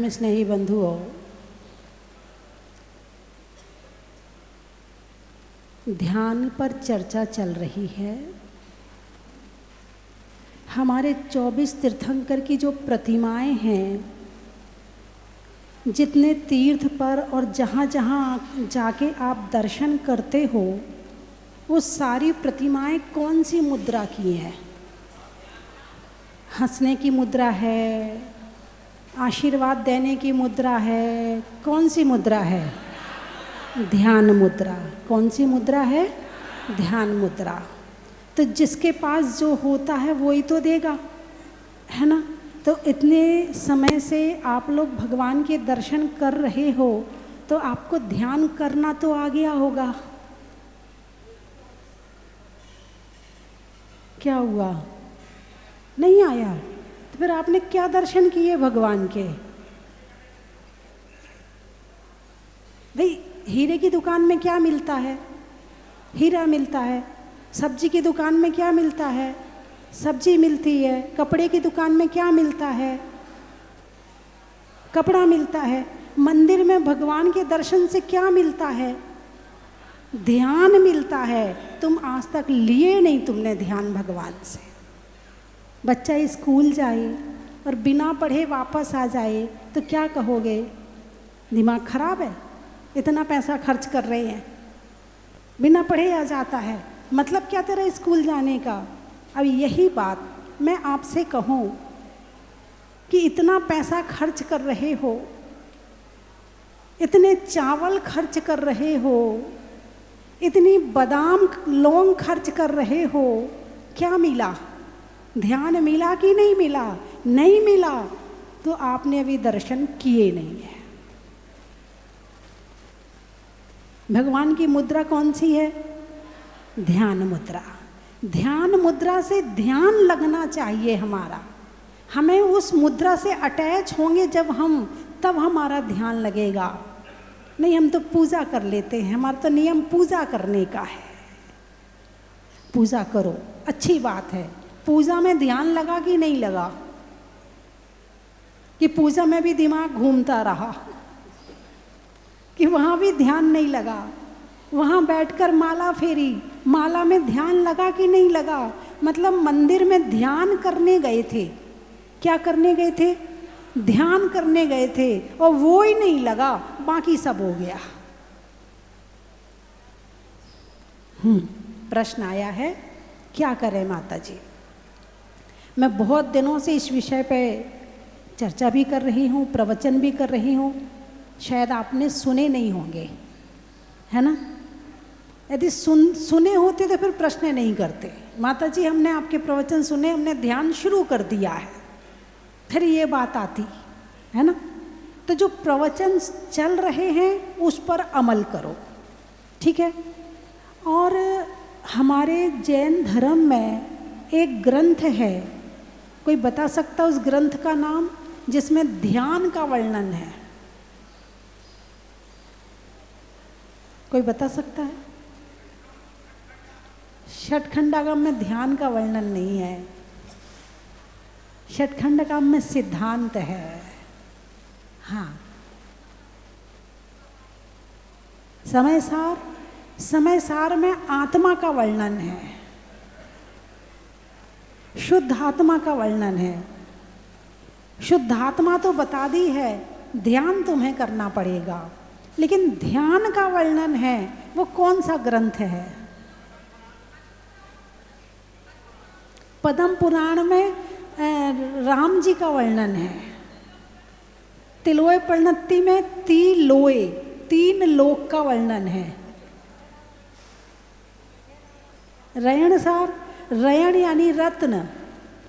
धर्म स्नेही बंधुओं, ध्यान पर चर्चा चल रही है। हमारे 24 तीर्थंकर की जो प्रतिमाएं हैं, जितने तीर्थ पर और जहाँ जहाँ जाके आप दर्शन करते हो, वो सारी प्रतिमाएं कौन सी मुद्रा की हैं? हंसने की मुद्रा है, आशीर्वाद देने की मुद्रा है, कौन सी मुद्रा है? ध्यान मुद्रा। कौन सी मुद्रा है? ध्यान मुद्रा। तो जिसके पास जो होता है वही तो देगा, है ना? तो इतने समय से आप लोग भगवान के दर्शन कर रहे हो, तो आपको ध्यान करना तो आ गया होगा। क्या हुआ? नहीं आया? तो फिर आपने क्या दर्शन किए भगवान के? भाई, हीरे की दुकान में क्या मिलता है? हीरा मिलता है। सब्जी की दुकान में क्या मिलता है? सब्जी मिलती है। कपड़े की दुकान में क्या मिलता है? कपड़ा मिलता है। मंदिर में भगवान के दर्शन से क्या मिलता है? ध्यान मिलता है। तुम आज तक लिए नहीं तुमने ध्यान भगवान से। बच्चा स्कूल जाए और बिना पढ़े वापस आ जाए तो क्या कहोगे? दिमाग खराब है, इतना पैसा खर्च कर रहे हैं, बिना पढ़े आ जाता है, मतलब क्या तेरा स्कूल जाने का? अब यही बात मैं आपसे कहूँ कि इतना पैसा खर्च कर रहे हो, इतने चावल खर्च कर रहे हो, इतनी बादाम लौंग खर्च कर रहे हो, क्या मिला? ध्यान मिला कि नहीं मिला? नहीं मिला तो आपने अभी दर्शन किए नहीं है। भगवान की मुद्रा कौन सी है? ध्यान मुद्रा। ध्यान मुद्रा से ध्यान लगना चाहिए हमारा। हमें उस मुद्रा से अटैच होंगे जब हम, तब हमारा ध्यान लगेगा। नहीं, हम तो पूजा कर लेते हैं, हमारा तो नियम पूजा करने का है। पूजा करो, अच्छी बात है। पूजा में ध्यान लगा कि नहीं लगा? कि पूजा में भी दिमाग घूमता रहा, कि वहाँ भी ध्यान नहीं लगा? वहाँ बैठकर माला फेरी, माला में ध्यान लगा कि नहीं लगा? मतलब मंदिर में ध्यान करने गए थे। क्या करने गए थे? ध्यान करने गए थे, और वो ही नहीं लगा, बाकी सब हो गया। प्रश्न आया है, क्या करें माता जी? मैं बहुत दिनों से इस विषय पे चर्चा भी कर रही हूँ, प्रवचन भी कर रही हूँ। शायद आपने सुने नहीं होंगे, है ना? यदि सुने होते तो फिर प्रश्न नहीं करते। माता जी, हमने आपके प्रवचन सुने, हमने ध्यान शुरू कर दिया है, फिर ये बात आती है ना? तो जो प्रवचन चल रहे हैं उस पर अमल करो, ठीक है? और हमारे जैन धर्म में एक ग्रंथ है, कोई बता सकता उस ग्रंथ का नाम, जिसमें ध्यान का वर्णन है? कोई बता सकता है? षटखंडागम में ध्यान का वर्णन नहीं है। षटखंडागम में सिद्धांत है। हाँ, समय सार में आत्मा का वर्णन है, शुद्ध आत्मा का वर्णन है। शुद्ध आत्मा तो बता दी है, ध्यान तुम्हें करना पड़ेगा, लेकिन ध्यान का वर्णन है, वो कौन सा ग्रंथ है? पद्म पुराण में राम जी का वर्णन है। तिलोय प्रणति में तिलोय, 3 लोक का वर्णन है। रयण सार, रयण यानी रत्न,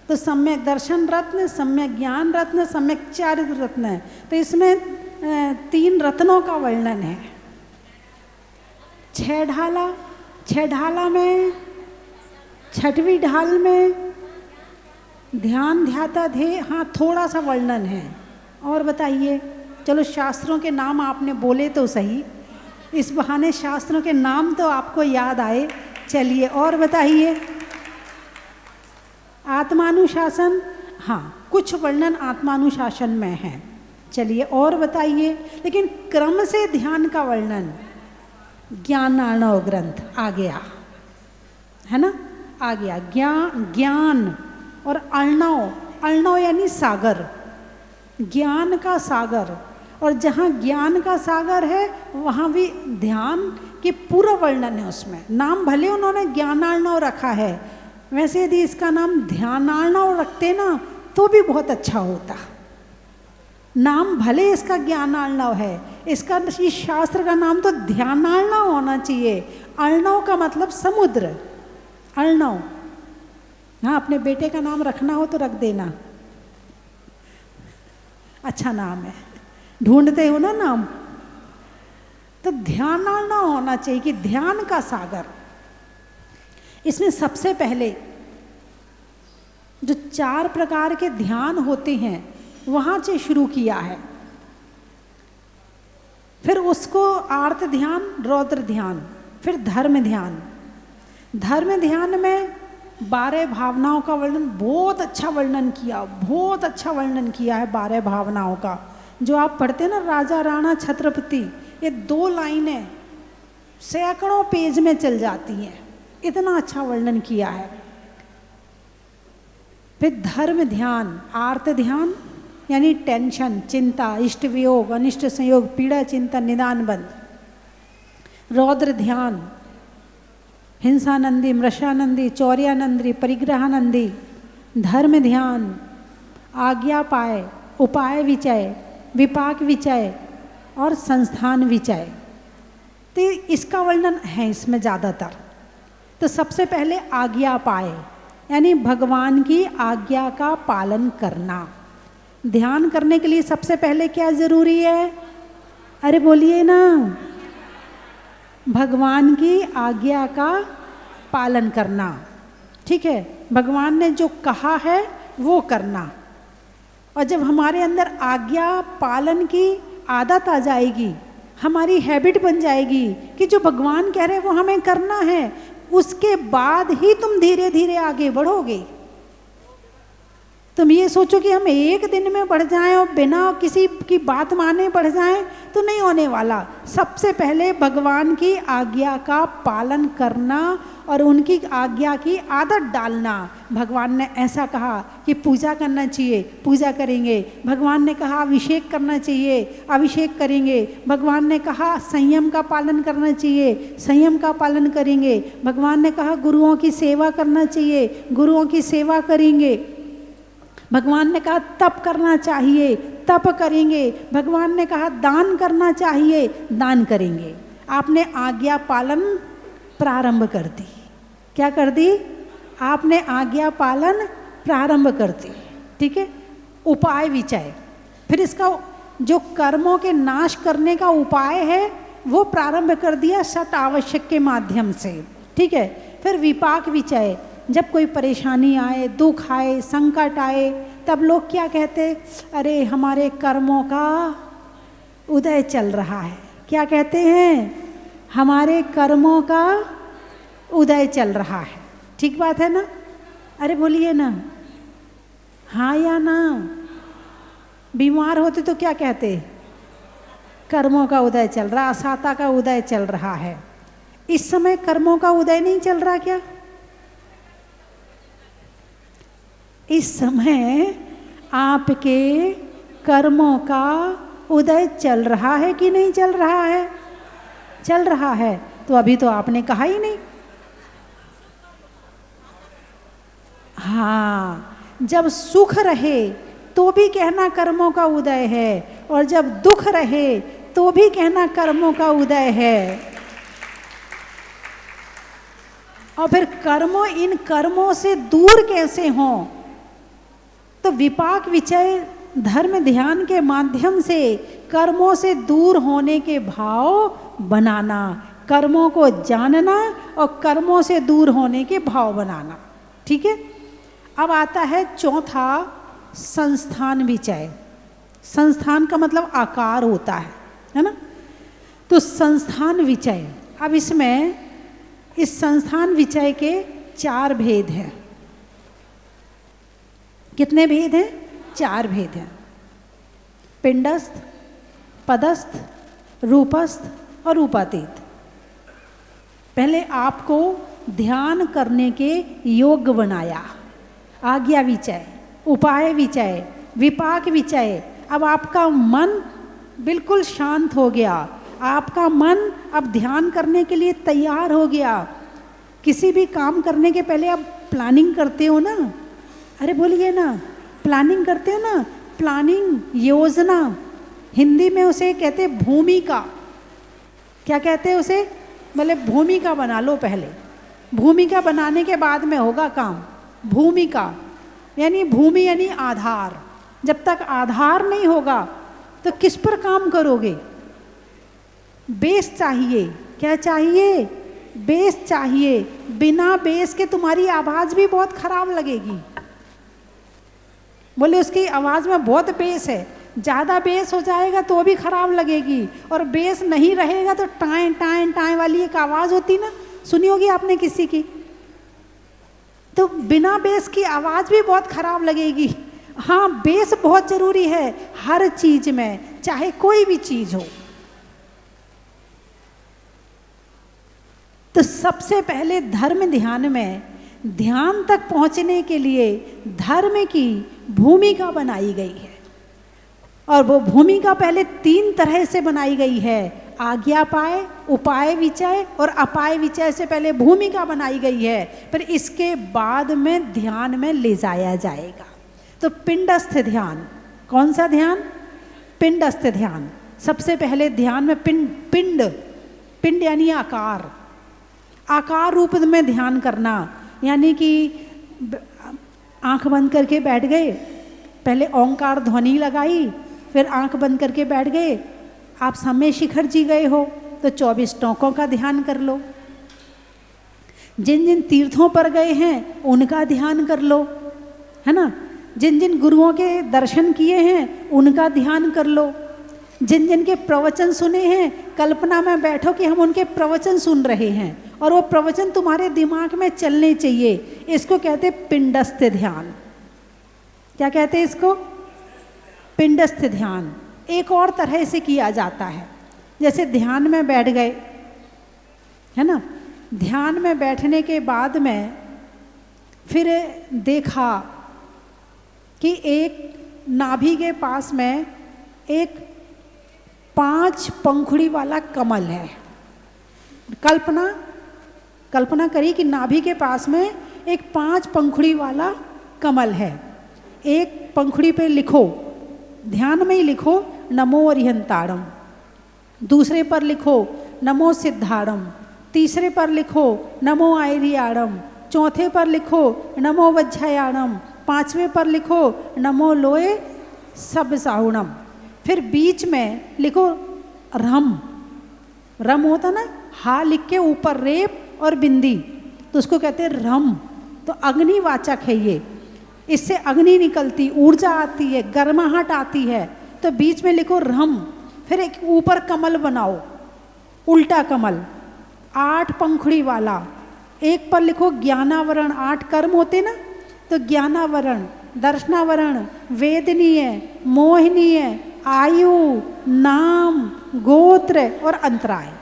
तो सम्यक दर्शन रत्न, सम्यक ज्ञान रत्न, सम्यक चारित्र रत्न है। तो इसमें 3 रत्नों का वर्णन है। 6 ढाला, 6 ढाला में 6वीं ढाल में ध्यान ध्याता ध्येय, हाँ थोड़ा सा वर्णन है। और बताइए, चलो शास्त्रों के नाम आपने बोले तो सही, इस बहाने शास्त्रों के नाम तो आपको याद आए। चलिए और बताइए। आत्मानुशासन, हाँ कुछ वर्णन आत्मानुशासन में है। चलिए और बताइए। लेकिन क्रम से ध्यान का वर्णन ज्ञानार्णव ग्रंथ आ गया, है ना, आ गया। ज्ञान और अर्णव, अर्णव यानी सागर, ज्ञान का सागर। और जहाँ ज्ञान का सागर है वहाँ भी ध्यान की पूरा वर्णन है उसमें। नाम भले उन्होंने ज्ञानार्णव रखा है, वैसे यदि इसका नाम ध्यानार्णव रखते ना तो भी बहुत अच्छा होता। नाम भले इसका ज्ञानार्णव है, इसका इस शास्त्र का नाम तो ध्यानार्णव होना चाहिए। अर्णव का मतलब समुद्र, अर्णव। हाँ, अपने बेटे का नाम रखना हो तो रख देना, अच्छा नाम है, ढूंढते हो ना नाम। तो ध्यानार्णव होना चाहिए कि ध्यान का सागर। इसमें सबसे पहले जो 4 प्रकार के ध्यान होते हैं वहाँ से शुरू किया है। फिर उसको आर्त ध्यान, रौद्र ध्यान, फिर धर्म ध्यान। धर्म ध्यान में 12 भावनाओं का वर्णन, बहुत अच्छा वर्णन किया, बहुत अच्छा वर्णन किया है 12 भावनाओं का। जो आप पढ़ते हैं ना राजा राणा छत्रपति, ये 2 लाइनें सैकड़ों पेज में चल जाती हैं, इतना अच्छा वर्णन किया है। फिर धर्म ध्यान, आर्त ध्यान यानी टेंशन, चिंता, इष्ट वियोग, अनिष्ट संयोग, पीड़ा, चिंतन, निदान बंद। रौद्र ध्यान, हिंसानंदी, मृषानंदी, चौर्यानंदी, परिग्रहानंदी। धर्म ध्यान, आज्ञा पाए, उपाय विचय, विपाक विचय और संस्थान विचय। तो इसका वर्णन है इसमें ज़्यादातर। तो सबसे पहले आज्ञा पाए यानी भगवान की आज्ञा का पालन करना। ध्यान करने के लिए सबसे पहले क्या ज़रूरी है? अरे बोलिए ना, भगवान की आज्ञा का पालन करना। ठीक है, भगवान ने जो कहा है वो करना। और जब हमारे अंदर आज्ञा पालन की आदत आ जाएगी, हमारी हैबिट बन जाएगी कि जो भगवान कह रहे हैं वो हमें करना है, उसके बाद ही तुम धीरे धीरे आगे बढ़ोगे। तुम ये सोचो कि हम एक दिन में बढ़ जाएं और बिना किसी की बात माने बढ़ जाएं तो नहीं होने वाला। सबसे पहले भगवान की आज्ञा का पालन करना और उनकी आज्ञा की आदत डालना। भगवान ने ऐसा कहा कि पूजा करना चाहिए, पूजा करेंगे। भगवान ने कहा अभिषेक करना चाहिए, अभिषेक करेंगे। भगवान ने कहा संयम का पालन करना चाहिए, संयम का पालन करेंगे। भगवान ने कहा गुरुओं की सेवा करना चाहिए, गुरुओं की सेवा करेंगे। भगवान ने कहा तप करना चाहिए, तप करेंगे। भगवान ने कहा दान करना चाहिए, दान करेंगे। आपने आज्ञा पालन प्रारंभ कर दी। क्या कर दी? आपने आज्ञा पालन प्रारंभ कर दी। ठीक है, उपाय विचय, फिर इसका जो कर्मों के नाश करने का उपाय है वो प्रारंभ कर दिया सत आवश्यक के माध्यम से। ठीक है, फिर विपाक विचय, जब कोई परेशानी आए, दुख आए, संकट आए, तब लोग क्या कहते? अरे हमारे कर्मों का उदय चल रहा है। क्या कहते हैं? हमारे कर्मों का उदय चल रहा है। ठीक बात है ना? अरे बोलिए ना, हाँ या ना? बीमार होते तो क्या कहते? कर्मों का उदय चल रहा, असाता का उदय चल रहा है। इस समय कर्मों का उदय नहीं चल रहा क्या? इस समय आपके कर्मों का उदय चल रहा है कि नहीं चल रहा है? चल रहा है। तो अभी तो आपने कहा ही नहीं। हाँ, जब सुख रहे तो भी कहना कर्मों का उदय है, और जब दुख रहे तो भी कहना कर्मों का उदय है। और फिर कर्मों, इन कर्मों से दूर कैसे हों? तो विपाक विचय धर्म ध्यान के माध्यम से कर्मों से दूर होने के भाव बनाना, कर्मों को जानना और कर्मों से दूर होने के भाव बनाना। ठीक है, अब आता है चौथा, संस्थान विचय। संस्थान का मतलब आकार होता है ना? तो संस्थान विचय, अब इसमें इस संस्थान विचय के 4 भेद हैं। कितने भेद हैं? 4 भेद हैं। पिंडस्थ, पदस्थ, रूपस्थ और रूपातीत। पहले आपको ध्यान करने के योग्य बनाया, आज्ञा विचय, उपाय विचय, विपाक विचय। अब आपका मन बिल्कुल शांत हो गया, आपका मन अब ध्यान करने के लिए तैयार हो गया। किसी भी काम करने के पहले आप प्लानिंग करते हो ना, अरे बोलिए ना, प्लानिंग करते हो ना, प्लानिंग, योजना, हिंदी में उसे कहते भूमिका। क्या कहते हैं उसे? मतलब भूमिका बना लो पहले, भूमिका बनाने के बाद में होगा काम। भूमिका यानी भूमि यानी आधार। जब तक आधार नहीं होगा तो किस पर काम करोगे? बेस चाहिए। क्या चाहिए? बेस चाहिए। बिना बेस के तुम्हारी आवाज़ भी बहुत खराब लगेगी। बोले उसकी आवाज़ में बहुत बेस है, ज़्यादा बेस हो जाएगा तो भी खराब लगेगी, और बेस नहीं रहेगा तो टाएं टाएं टाएं वाली एक आवाज़ होती ना, सुनी होगी आपने किसी की, तो बिना बेस की आवाज़ भी बहुत खराब लगेगी। हाँ, बेस बहुत ज़रूरी है हर चीज़ में, चाहे कोई भी चीज़ हो। तो सबसे पहले धर्म ध्यान में, ध्यान तक पहुंचने के लिए धर्म की भूमिका बनाई गई है। और वो भूमिका पहले 3 तरह से बनाई गई है, आज्ञापाय, उपाय विचय और अपाय विचय से पहले भूमिका बनाई गई है, पर इसके बाद में ध्यान में ले जाया जाएगा। तो पिंडस्थ ध्यान, कौन सा ध्यान? पिंडस्थ ध्यान। सबसे पहले ध्यान में पिंड, पिंड यानी आकार, आकार रूप में ध्यान करना। यानी कि आंख बंद करके बैठ गए, पहले ओंकार ध्वनि लगाई, फिर आंख बंद करके बैठ गए। आप समय शिखर जी गए हो तो 24 टोकों का ध्यान कर लो। जिन जिन तीर्थों पर गए हैं उनका ध्यान कर लो, है ना। जिन जिन गुरुओं के दर्शन किए हैं उनका ध्यान कर लो। जिन जिन के प्रवचन सुने हैं, कल्पना में बैठो कि हम उनके प्रवचन सुन रहे हैं और वो प्रवचन तुम्हारे दिमाग में चलने चाहिए। इसको कहते पिंडस्थ ध्यान। क्या कहते हैं इसको? पिंडस्थ ध्यान। एक और तरह से किया जाता है, जैसे ध्यान में बैठ गए, है ना, ध्यान में बैठने के बाद में फिर देखा कि एक नाभि के पास में एक 5 पंखुड़ी वाला कमल है। कल्पना करी कि नाभि के पास में एक 5 पंखुड़ी वाला कमल है। एक पंखुड़ी पे लिखो, ध्यान में ही लिखो नमो अरिहंताड़म, दूसरे पर लिखो नमो सिद्धाड़म, तीसरे पर लिखो नमो आयरियाड़म, चौथे पर लिखो नमो वज्रयाड़म, 5वें पर लिखो नमो लोए सब साउणम। फिर बीच में लिखो रम, रम होता ना, हा लिख के ऊपर रेप और बिंदी, तो उसको कहते हैं रम। तो अग्निवाचक है ये, इससे अग्नि निकलती, ऊर्जा आती है, गर्माहट आती है। तो बीच में लिखो रम। फिर एक ऊपर कमल बनाओ, उल्टा कमल 8 पंखुड़ी वाला। एक पर लिखो ज्ञानावरण, 8 कर्म होते ना, तो ज्ञानावरण, दर्शनावरण, वेदनीय, मोहनीय, आयु, नाम, गोत्र और अंतराय,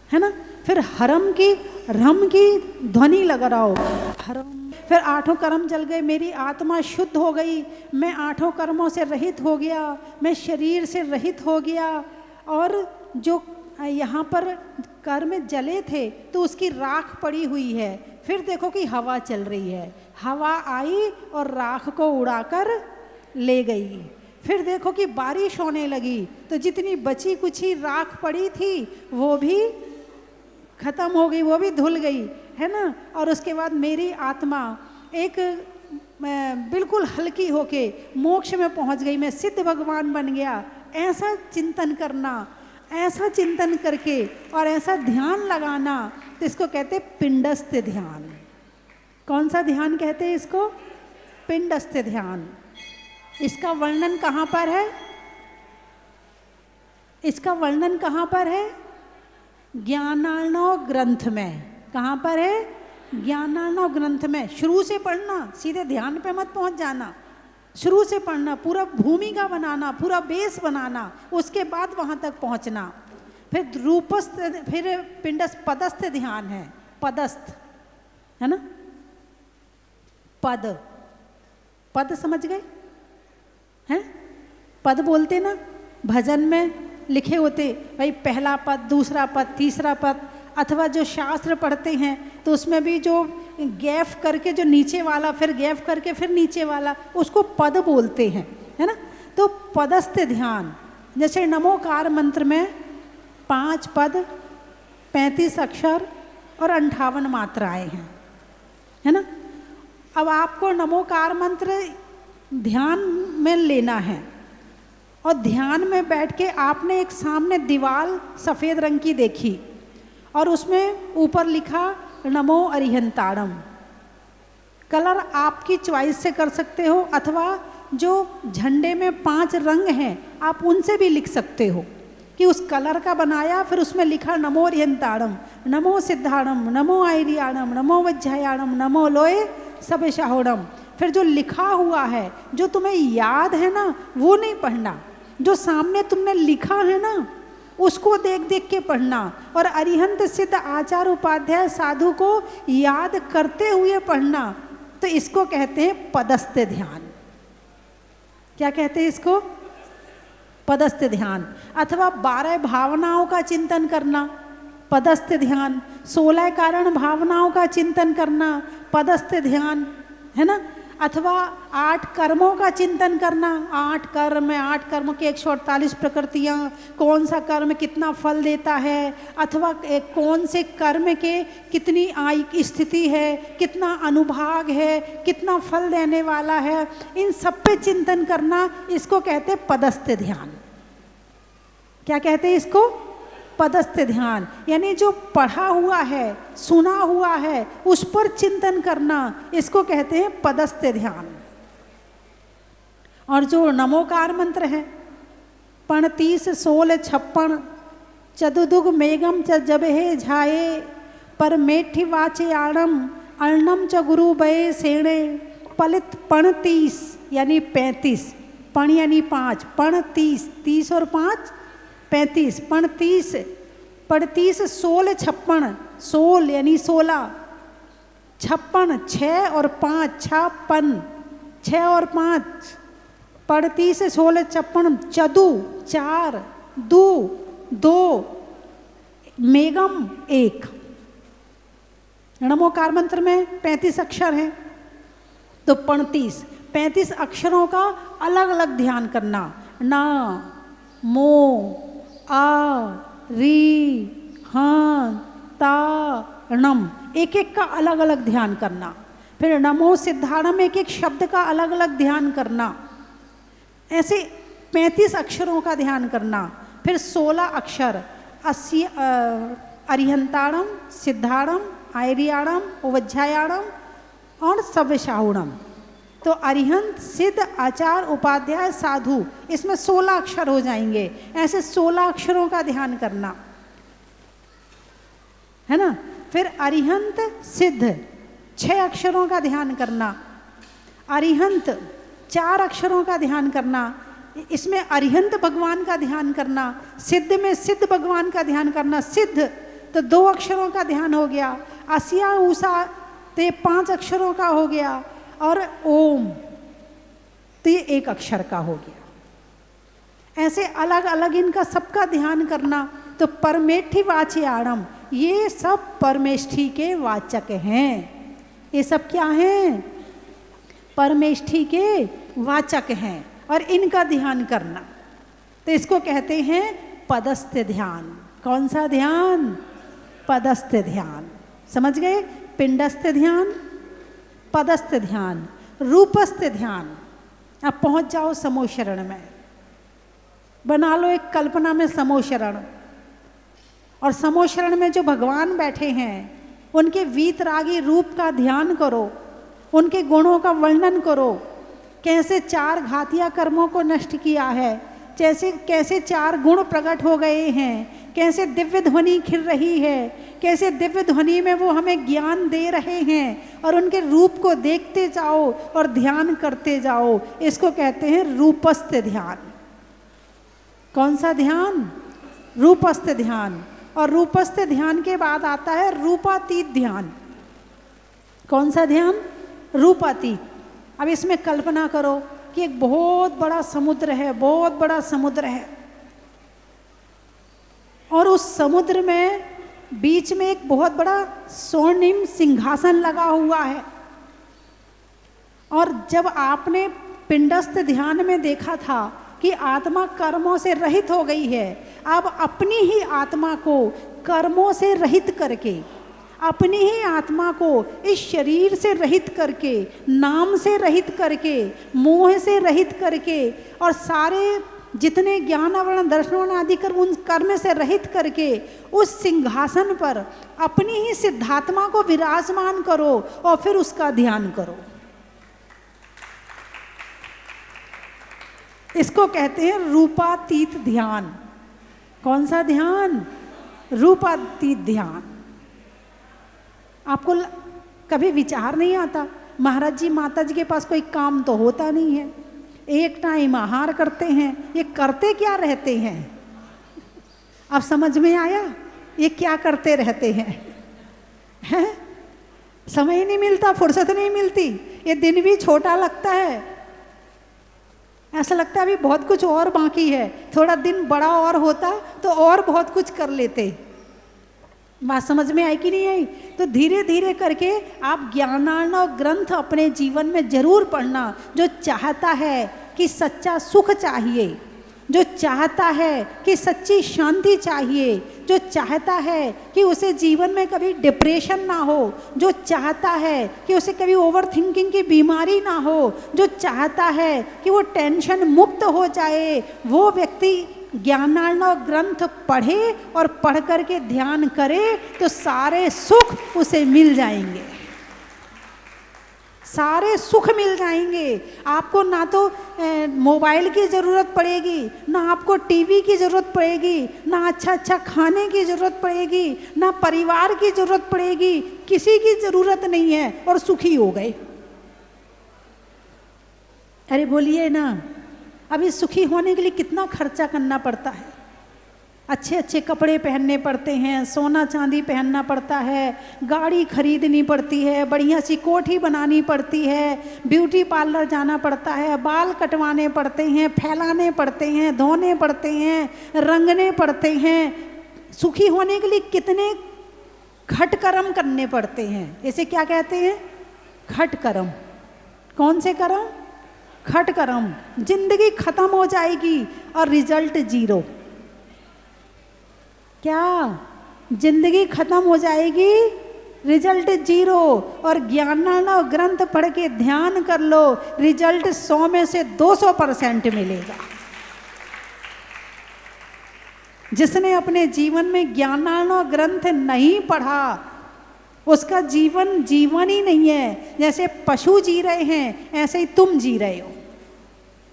है ना। फिर हरम की, रम की ध्वनि लगाओ, हरम। फिर 8 कर्म जल गए, मेरी आत्मा शुद्ध हो गई, मैं 8 कर्मों से रहित हो गया, मैं शरीर से रहित हो गया। और जो यहाँ पर कर्म जले थे तो उसकी राख पड़ी हुई है। फिर देखो कि हवा चल रही है, हवा आई और राख को उड़ाकर ले गई। फिर देखो कि बारिश होने लगी, तो जितनी बची कुची राख पड़ी थी वो भी खत्म हो गई, वो भी धुल गई, है ना। और उसके बाद मेरी आत्मा एक बिल्कुल हल्की होके मोक्ष में पहुंच गई, मैं सिद्ध भगवान बन गया। ऐसा चिंतन करना, ऐसा चिंतन करके और ऐसा ध्यान लगाना, तो इसको कहते पिंडस्थ ध्यान। कौन सा ध्यान कहते हैं इसको? पिंडस्थ ध्यान। इसका वर्णन कहाँ पर है? इसका वर्णन कहाँ पर है? ज्ञानार्णव ग्रंथ में। कहाँ पर है? ज्ञानार्णव ग्रंथ में। शुरू से पढ़ना, सीधे ध्यान पे मत पहुंच जाना। शुरू से पढ़ना, पूरा भूमिका बनाना, पूरा बेस बनाना, उसके बाद वहाँ तक पहुँचना। फिर रूपस्थ, फिर पिंडस्थ, पदस्थ ध्यान है, पदस्थ है ना, पद, पद समझ गए हैं? पद बोलते ना भजन में लिखे होते भाई, पहला पद, दूसरा पद, तीसरा पद, अथवा जो शास्त्र पढ़ते हैं तो उसमें भी जो गैफ करके जो नीचे वाला, फिर गैफ करके फिर नीचे वाला, उसको पद बोलते हैं, है ना। तो पदस्थ ध्यान, जैसे नमोकार मंत्र में 5 पद, 35 अक्षर और 58 मात्राएं हैं, है ना। अब आपको नमोकार मंत्र ध्यान में लेना है और ध्यान में बैठ के आपने एक सामने दीवार सफ़ेद रंग की देखी और उसमें ऊपर लिखा नमो अरिहंताणम। कलर आपकी चॉइस से कर सकते हो, अथवा जो झंडे में 5 रंग हैं आप उनसे भी लिख सकते हो कि उस कलर का बनाया, फिर उसमें लिखा नमो अरिहंताणम, नमो सिद्धाणम, नमो आयरियाणम, नमो वज्रयाणम, नमो लोए सबशाहोणम। फिर जो लिखा हुआ है, जो तुम्हें याद है ना, वो नहीं पढ़ना, जो सामने तुमने लिखा है ना उसको देख देख के पढ़ना। और अरिहंत सिद्ध आचार्य उपाध्याय साधु को याद करते हुए पढ़ना। तो इसको कहते हैं पदस्थ ध्यान। क्या कहते हैं इसको? पदस्थ ध्यान। अथवा 12 भावनाओं का चिंतन करना, पदस्थ ध्यान। 16 कारण भावनाओं का चिंतन करना, पदस्थ ध्यान, है ना। अथवा 8 कर्मों का चिंतन करना, 8 कर्म, 8 कर्म की 148 प्रकृतियाँ, कौन सा कर्म कितना फल देता है, अथवा कौन से कर्म के कितनी आयु स्थिति है, कितना अनुभाग है, कितना फल देने वाला है, इन सब पे चिंतन करना, इसको कहते हैं पदस्थ ध्यान। क्या कहते हैं इसको? पदस्थ ध्यान। यानी जो पढ़ा हुआ है, सुना हुआ है, उस पर चिंतन करना, इसको कहते हैं पदस्थ ध्यान। और जो नमोकार मंत्र है, 35, 16, 56, चतुदुग मेघम च जबहे झाये, पर मेठी वाचे आणम, अर्णम च गुरु बये सेणे, पलित पण 30 यानी 35, पण यानी 5, पण 30, 30 और 5 35, पण 30, पण 30, 16, 56, 16 यानी 16, 56, 6 और 5, 56, 6 और 5, पण 30, 16, 56, चदु 4, दु 2, मेघम 1। नमोकार मंत्र में 35 अक्षर हैं, तो 35 अक्षरों का अलग अलग ध्यान करना। ना, मो, आ, री, हां, ता, णम, एक एक का अलग अलग ध्यान करना। फिर नमो सिद्धाणम, एक एक शब्द का अलग अलग ध्यान करना। ऐसे 35 अक्षरों का ध्यान करना। फिर 16 अक्षर, अरिहंताणम, सिद्धाणम, आयरियाणम, उवज्जायाणम और सबशाहुणम। तो अरिहंत, सिद्ध, आचार, उपाध्याय, साधु, इसमें 16 अक्षर हो जाएंगे। ऐसे 16 अक्षरों का ध्यान करना, है ना। फिर अरिहंत सिद्ध 6 अक्षरों का ध्यान करना। अरिहंत 4 अक्षरों का ध्यान करना। इसमें अरिहंत भगवान का ध्यान करना, सिद्ध में सिद्ध भगवान का ध्यान करना। सिद्ध तो 2 अक्षरों का ध्यान हो गया। असिया उषा तो 5 अक्षरों का हो गया। और ओम तो ये 1 अक्षर का हो गया। ऐसे अलग अलग इनका सबका ध्यान करना। तो परमेष्ठी वाच्याणम, ये सब परमेष्ठी के वाचक हैं। ये सब क्या हैं? परमेष्ठी के वाचक हैं और इनका ध्यान करना। तो इसको कहते हैं पदस्थ ध्यान। कौन सा ध्यान? पदस्थ ध्यान। समझ गए? पिंडस्थ ध्यान, पदस्थ ध्यान, रूपस्थ ध्यान। अब पहुंच जाओ समोशरण में। बना लो एक कल्पना में समोशरण, और समोशरण में जो भगवान बैठे हैं उनके वीतरागी रूप का ध्यान करो, उनके गुणों का वर्णन करो, कैसे 4 घातिया कर्मों को नष्ट किया है, जैसे कैसे 4 गुण प्रकट हो गए हैं, कैसे दिव्य ध्वनि खिल रही है, कैसे दिव्य ध्वनि में वो हमें ज्ञान दे रहे हैं, और उनके रूप को देखते जाओ और ध्यान करते जाओ। इसको कहते हैं रूपस्थ ध्यान। कौन सा ध्यान? रूपस्थ ध्यान। और रूपस्थ ध्यान के बाद आता है रूपातीत ध्यान। कौन सा ध्यान? रूपातीत। अब इसमें कल्पना करो कि एक बहुत बड़ा समुद्र है, बहुत बड़ा समुद्र है, और उस समुद्र में बीच में एक बहुत बड़ा स्वर्णिम सिंहासन लगा हुआ है। और जब आपने पिंडस्थ ध्यान में देखा था कि आत्मा कर्मों से रहित हो गई है, अब अपनी ही आत्मा को कर्मों से रहित करके, अपनी ही आत्मा को इस शरीर से रहित करके, नाम से रहित करके, मोह से रहित करके, और सारे जितने ज्ञान आवरण दर्शन आदि कर्म उन कर्म से रहित करके उस सिंहासन पर अपनी ही सिद्धात्मा को विराजमान करो और फिर उसका ध्यान करो। इसको कहते हैं रूपातीत ध्यान। कौन सा ध्यान? रूपातीत ध्यान। आपको कभी विचार नहीं आता, महाराज जी माता जी के पास कोई काम तो होता नहीं है, एक टाइम आहार करते हैं, ये करते क्या रहते हैं? अब समझ में आया ये क्या करते रहते हैं? हैं? समय नहीं मिलता, फुर्सत नहीं मिलती, ये दिन भी छोटा लगता है, ऐसा लगता है अभी बहुत कुछ और बाकी है, थोड़ा दिन बड़ा और होता तो और बहुत कुछ कर लेते। बात समझ में आई कि नहीं आई? तो धीरे धीरे करके आप ज्ञानार्णव ग्रंथ अपने जीवन में जरूर पढ़ना। जो चाहता है कि सच्चा सुख चाहिए, जो चाहता है कि सच्ची शांति चाहिए, जो चाहता है कि उसे जीवन में कभी डिप्रेशन ना हो, जो चाहता है कि उसे कभी ओवर थिंकिंग की बीमारी ना हो, जो चाहता है कि वो टेंशन मुक्त हो जाए, वो व्यक्ति ज्ञानार्णव ग्रंथ पढ़े और पढ़ करके ध्यान करे तो सारे सुख उसे मिल जाएंगे, सारे सुख मिल जाएंगे। आपको ना तो मोबाइल की ज़रूरत पड़ेगी, ना आपको टीवी की ज़रूरत पड़ेगी, ना अच्छा अच्छा खाने की ज़रूरत पड़ेगी, ना परिवार की ज़रूरत पड़ेगी, किसी की ज़रूरत नहीं है और सुखी हो गए। अरे बोलिए ना, अभी सुखी होने के लिए कितना खर्चा करना पड़ता है, अच्छे अच्छे कपड़े पहनने पड़ते हैं, सोना चांदी पहनना पड़ता है, गाड़ी खरीदनी पड़ती है, बढ़िया सी कोठी बनानी पड़ती है, ब्यूटी पार्लर जाना पड़ता है, बाल कटवाने पड़ते हैं, फैलाने पड़ते हैं, धोने पड़ते हैं, रंगने पड़ते हैं। सुखी होने के लिए कितने खट कर्म करने पड़ते हैं। इसे क्या कहते हैं? खट कर्म। कौन से कर्म? खट कर्म। जिंदगी खत्म हो जाएगी और रिजल्ट जीरो। क्या? जिंदगी खत्म हो जाएगी, रिजल्ट जीरो। और ज्ञानार्णव ग्रंथ पढ़ के ध्यान कर लो, रिजल्ट 100 में से 200% मिलेगा। जिसने अपने जीवन में ज्ञानार्णव ग्रंथ नहीं पढ़ा उसका जीवन जीवन ही नहीं है। जैसे पशु जी रहे हैं ऐसे ही तुम जी रहे हो,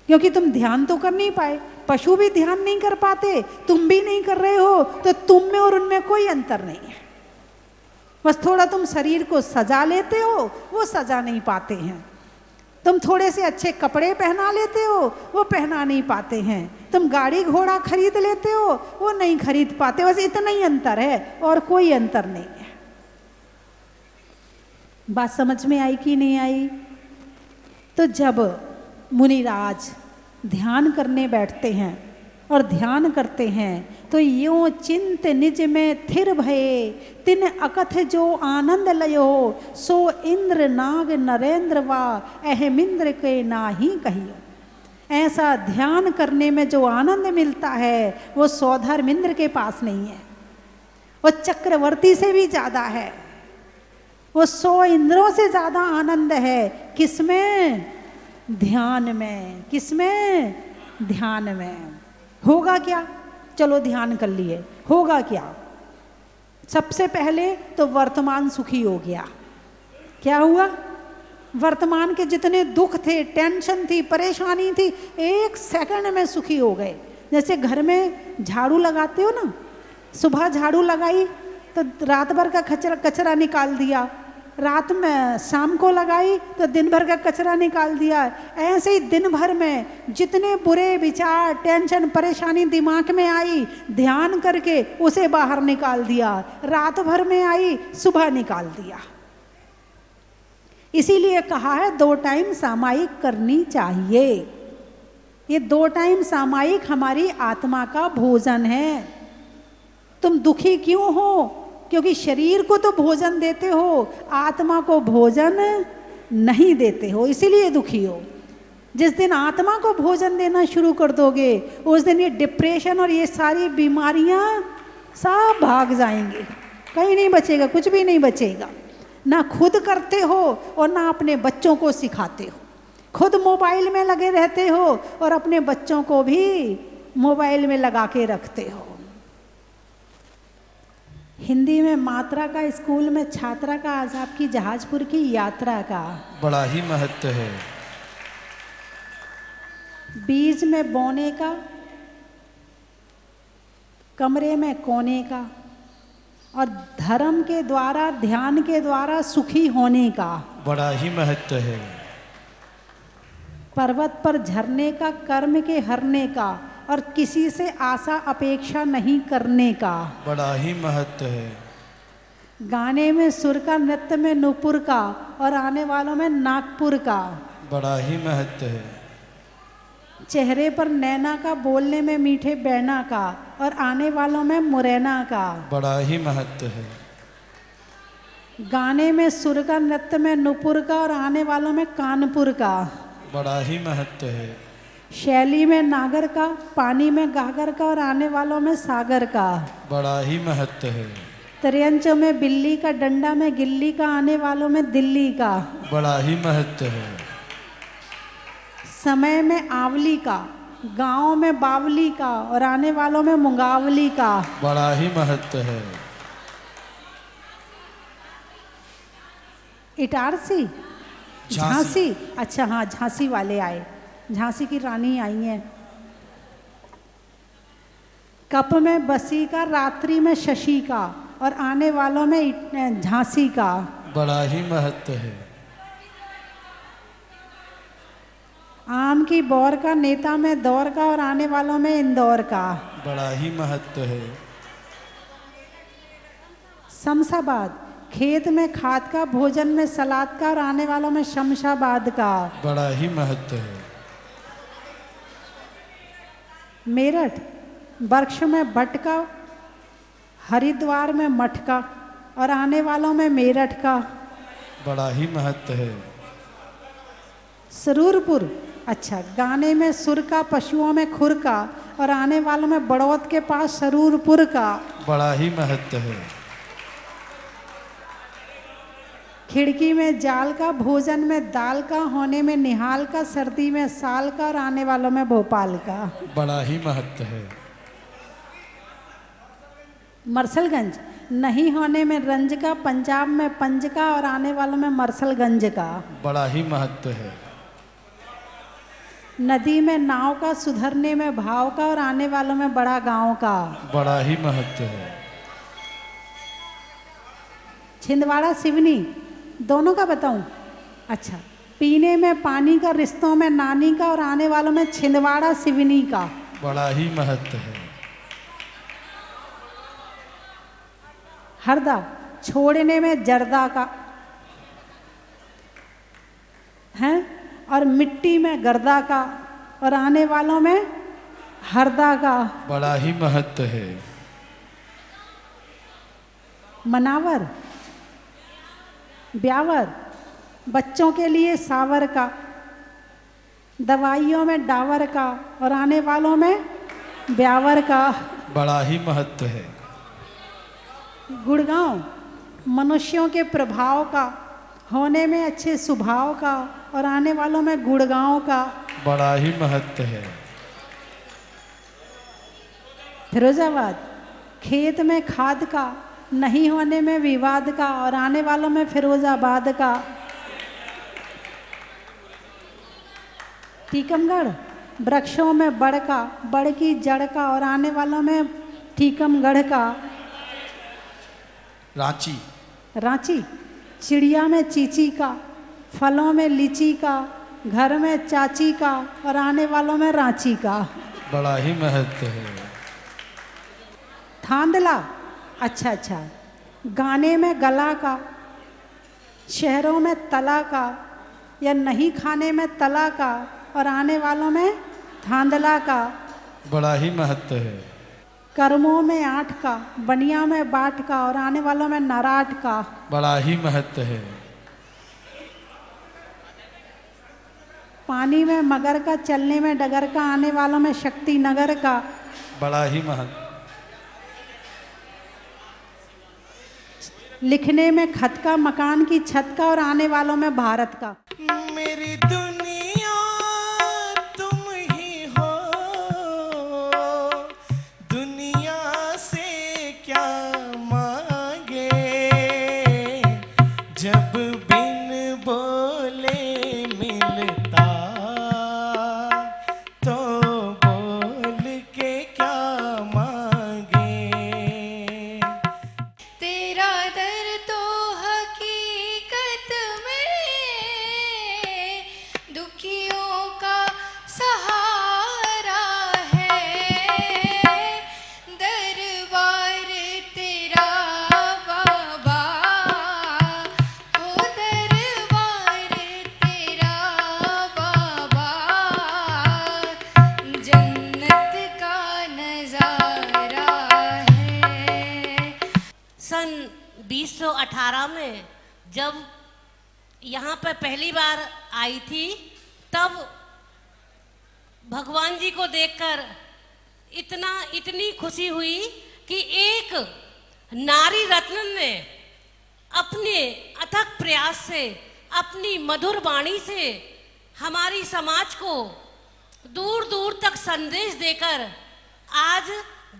क्योंकि तुम ध्यान तो कर नहीं पाए। पशु भी ध्यान नहीं कर पाते, तुम भी नहीं कर रहे हो, तो तुम में और उनमें कोई अंतर नहीं है। बस थोड़ा तुम शरीर को सजा लेते हो, वो सजा नहीं पाते हैं। तुम थोड़े से अच्छे कपड़े पहना लेते हो, वो पहना नहीं पाते हैं। तुम गाड़ी घोड़ा खरीद लेते हो, वो नहीं खरीद पाते। बस इतना ही अंतर है और कोई अंतर नहीं है। बात समझ में आई कि नहीं आई? तो जब मुनिराज ध्यान करने बैठते हैं और ध्यान करते हैं तो यों चिंत निज में थिर भये, तिन अकथ जो आनंद लयो, सो इंद्र नाग नरेंद्र वा अहमिंद्र के नाही कहियो। ऐसा ध्यान करने में जो आनंद मिलता है वो सौधर्मिंद्र के पास नहीं है, वो चक्रवर्ती से भी ज़्यादा है, वो 100 इंद्रों से ज़्यादा आनंद है। किसमें? ध्यान में। किसमें? ध्यान में। होगा क्या? चलो ध्यान कर लिए, होगा क्या? सबसे पहले तो वर्तमान सुखी हो गया। क्या हुआ? वर्तमान के जितने दुख थे, टेंशन थी, परेशानी थी, 1 सेकंड में सुखी हो गए। जैसे घर में झाड़ू लगाते हो ना, सुबह झाड़ू लगाई तो रात भर का कचरा निकाल दिया, रात में शाम को लगाई तो दिन भर का कचरा निकाल दिया। ऐसे ही दिन भर में जितने बुरे विचार, टेंशन, परेशानी दिमाग में आई, ध्यान करके उसे बाहर निकाल दिया। रात भर में आई, सुबह निकाल दिया। इसीलिए कहा है 2 टाइम सामायिक करनी चाहिए। ये 2 टाइम सामायिक हमारी आत्मा का भोजन है। तुम दुखी क्यों हो? क्योंकि शरीर को तो भोजन देते हो, आत्मा को भोजन नहीं देते हो, इसीलिए दुखी हो। जिस दिन आत्मा को भोजन देना शुरू कर दोगे, उस दिन ये डिप्रेशन और ये सारी बीमारियां सब भाग जाएंगी। कहीं नहीं बचेगा, कुछ भी नहीं बचेगा। ना खुद करते हो और ना अपने बच्चों को सिखाते हो। खुद मोबाइल में लगे रहते हो और अपने बच्चों को भी मोबाइल में लगा के रखते हो। हिंदी में मात्रा का, स्कूल में छात्रा का, आज आपकी जहाजपुर की यात्रा का बड़ा ही महत्व है। बीज में बोने का, कमरे में कोने का, और धर्म के द्वारा, ध्यान के द्वारा सुखी होने का बड़ा ही महत्व है। पर्वत पर झरने का, कर्म के हरने का, और किसी से आशा अपेक्षा नहीं करने का बड़ा ही महत्व है। गाने में सुर का, नृत्य में नूपुर का, और आने वालों में नागपुर का बड़ा ही महत्व है। चेहरे पर नैना का, बोलने में मीठे बैना का, और आने वालों में मुरैना का बड़ा ही महत्व है। गाने में सुर का, नृत्य में नूपुर का, और आने वालों में कानपुर का बड़ा ही महत्व है। शैली में नागर का, पानी में गागर का, और आने वालों में सागर का बड़ा ही महत्व है। त्रियंचों में बिल्ली का, डंडा में गिल्ली का, आने वालों में दिल्ली का बड़ा ही महत्व है। समय में आंवली का, गांव में बावली का, और आने वालों में मुंगावली का बड़ा ही महत्व है। इटारसी, झांसी, अच्छा हाँ, झांसी वाले आए, झांसी की रानी आई हैं। कप में बसी का, रात्रि में शशि का, और आने वालों में झांसी का बड़ा ही महत्व है। आम की बौर का, नेता में दौर का, और आने वालों में इंदौर का बड़ा ही महत्व है। शमशाबाद, खेत में खाद का, भोजन में सलाद का, और आने वालों में शमशाबाद का बड़ा ही महत्व है। मेरठ, वृक्ष में बट का, हरिद्वार में मठ का, और आने वालों में मेरठ का बड़ा ही महत्व है। सरूरपुर, अच्छा, गाने में सुर का, पशुओं में खुर का, और आने वालों में बड़ौत के पास सरूरपुर का बड़ा ही महत्व है। खिड़की में जाल का, भोजन में दाल का, होने में निहाल का, सर्दी में साल का, और आने वालों में भोपाल का बड़ा ही महत्व है। मरसलगंज, नहीं होने में रंज का, पंजाब में पंज का, और आने वालों में मरसलगंज का बड़ा ही महत्व है। नदी में नाव का, सुधरने में भाव का, और आने वालों में बड़ा गांव का बड़ा ही महत्व है। छिंदवाड़ा, सिवनी, दोनों का बताऊं? अच्छा, पीने में पानी का, रिश्तों में नानी का, और आने वालों में छिंदवाड़ा, सिवनी का बड़ा ही महत्व है। हरदा, छोड़ने में जर्दा का है, और मिट्टी में गर्दा का, और आने वालों में हरदा का बड़ा ही महत्व है। मनावर, ब्यावर, बच्चों के लिए सावर का, दवाइयों में डावर का, और आने वालों में ब्यावर का बड़ा ही महत्व है। गुड़गांव, मनुष्यों के प्रभाव का, होने में अच्छे स्वभाव का, और आने वालों में गुड़गांव का बड़ा ही महत्व है। फिरोजाबाद, खेत में खाद का, नहीं होने में विवाद का, और आने वालों में फिरोजाबाद का। टीकमगढ़, वृक्षों में बड़ का, बड़ की जड़ का, और आने वालों में ठीकमगढ़ का। रांची। रांची। चिड़िया में चीची का, फलों में लीची का, घर में चाची का, और आने वालों में रांची का। बड़ा ही महत्व है। थांदला। अच्छा अच्छा। गाने में गला का, शहरों में तला का, या नहीं खाने में तला का, और आने वालों में थांदला का। बड़ा ही महत्व है। कर्मों में आठ का, बनिया में बाट का, और आने वालों में नराट का। बड़ा ही महत्व है। पानी में मगर का, चलने में डगर का, आने वालों में शक्ति नगर का। बड़ा ही महत्व। लिखने में खत का, मकान की छत का, और आने वालों में भारत का। मेरी दुनिया तुम ही हो, दुनिया से क्या मांगे, जब बिन बोले मिलता तो बोल के क्या मांगे। तेरा दर तो हकीकत में दुखियों का सहारा है, दरबार तेरा बाबा, ओ दरबार तेरा बाबा, जन्नत का नजारा है। सन 2018 में जब यहाँ पर पहली बार आई थी, तब भगवान जी को देखकर इतनी खुशी हुई कि एक नारी रत्न ने अपने अथक प्रयास से, अपनी मधुर वाणी से हमारी समाज को दूर दूर तक संदेश देकर, आज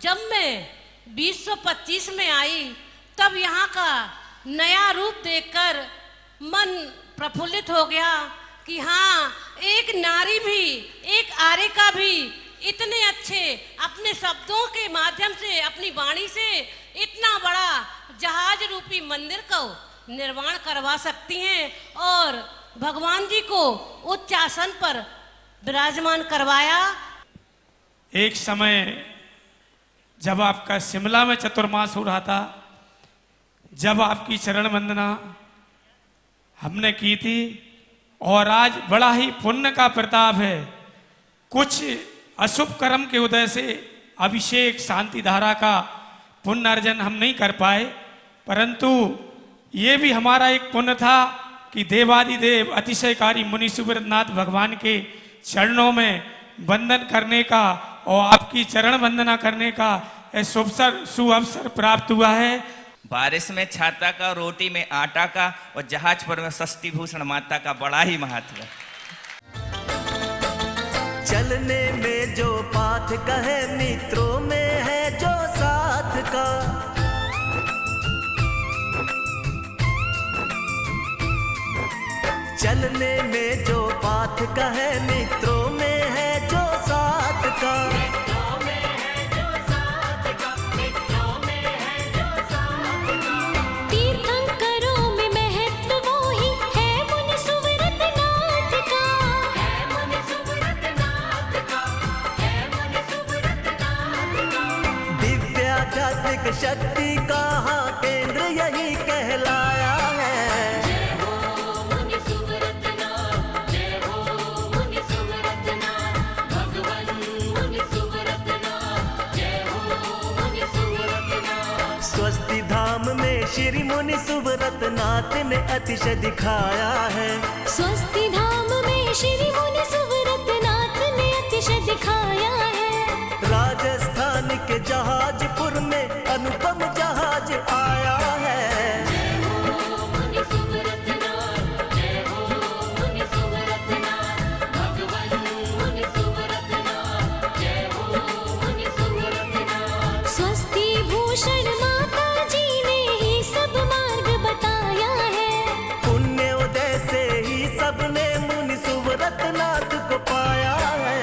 जब मैं 2025 में आई, तब यहाँ का नया रूप देखकर मन प्रफुल्लित हो गया कि हाँ, एक नारी भी, एक आर्य का भी इतने अच्छे अपने शब्दों के माध्यम से, अपनी वाणी से इतना बड़ा जहाज रूपी मंदिर को निर्माण करवा सकती हैं, और भगवान जी को उच्च आसन पर विराजमान करवाया। एक समय जब आपका शिमला में चतुर्मास हो रहा था, जब आपकी चरण वंदना हमने की थी, और आज बड़ा ही पुण्य का प्रताप है। कुछ अशुभ कर्म के उदय से अभिषेक शांति धारा का पुण्य अर्जन हम नहीं कर पाए, परंतु ये भी हमारा एक पुण्य था कि देवादिदेव अतिशयकारी मुनि सुब्रतनाथ भगवान के चरणों में वंदन करने का और आपकी चरण वंदना करने का सुअवसर प्राप्त हुआ है। बारिश में छाता का, रोटी में आटा का, और जहाज पर में षष्ठी भूषण माता का बड़ा ही महत्व है। चलने में जो पाथ कहे, मित्रों में है जो साथ का। चलने में जो पाथ कहे, मित्रों में है जो साथ का। तीर्थंकरों में महत्व वो ही है मुनि सुव्रतनाथ का, है मुनि सुव्रतनाथ का, है मुनि सुव्रतनाथ का। दिव्याध्यात्मिक शक्ति का हाँ केंद्र यही कहलाया है। जय हो मुनि सुव्रतनाथ, जय हो मुनि सुव्रतनाथ, भगवान मुनि सुव्रतनाथ, जय हो मुनि सुव्रतनाथ। स्वस्ति धाम में श्री मुनि सुव्रतनाथ ने अतिशय दिखाया है। स्वस्ति धाम में श्री मुनि सुव्रतनाथ ने अतिशय दिखाया है। राजस्थान के जहाजपुर में अनुपम जहाज आया है। जय हो मुनि सुव्रतनाथ, जय हो मुनि सुव्रतनाथ, भगवान मुनि सुव्रतनाथ, जय हो मुनि सुव्रतनाथ। स्वस्ति भूषण माता जी ने ही सब मार्ग बताया है। पुण्योदय से ही सबने मुनि सुव्रतनाथ को पाया है।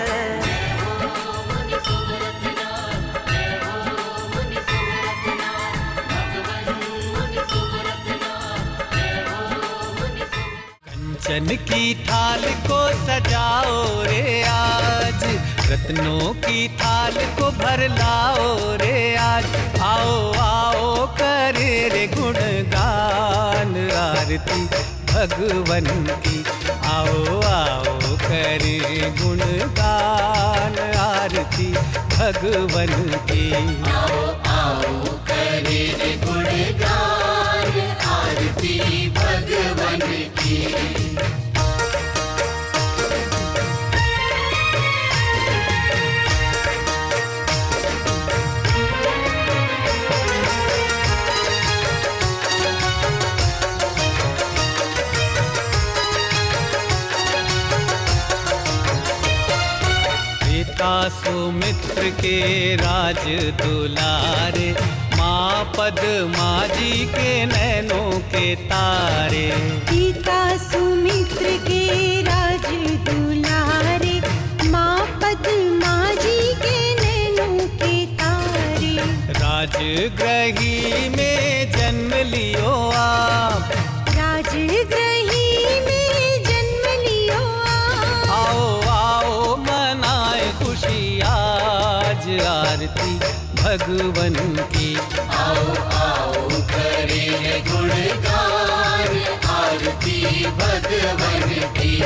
भोजन की थाल को सजाओ रे आज, रत्नों की थाल को भर लाओ रे आज। आओ आओ करे रे गुणगान आरती भगवन की, आओ आओ करे गुणगान आरती भगवन की। आओ आओ करे रे गुणगान आरती भगवन की। पिता सुमित्र के राज दुलारे, माँ पद्मा जी के नैनों के तारे। पिता सुमित्र के राज दुलारे, माँ पद्मा जी के नैनों के तारे। राजगृही में जन्म लियो आप, राजगृही में जन्म लियो आप। आओ आओ मनाए खुशी आज आरती भगवन की। आओ आओ करे रे गुणगान आरती भगवन की।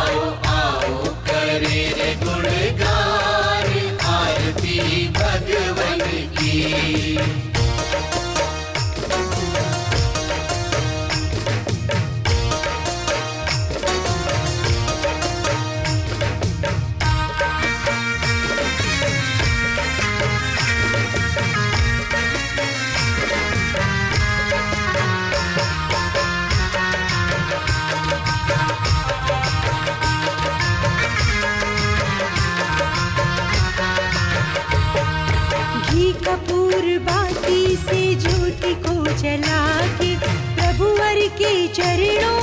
आओ आओ करे रे गुणगान आरती भगवन की। घी कपूर बाती से ज्योति को जला के प्रभुवर के चरणों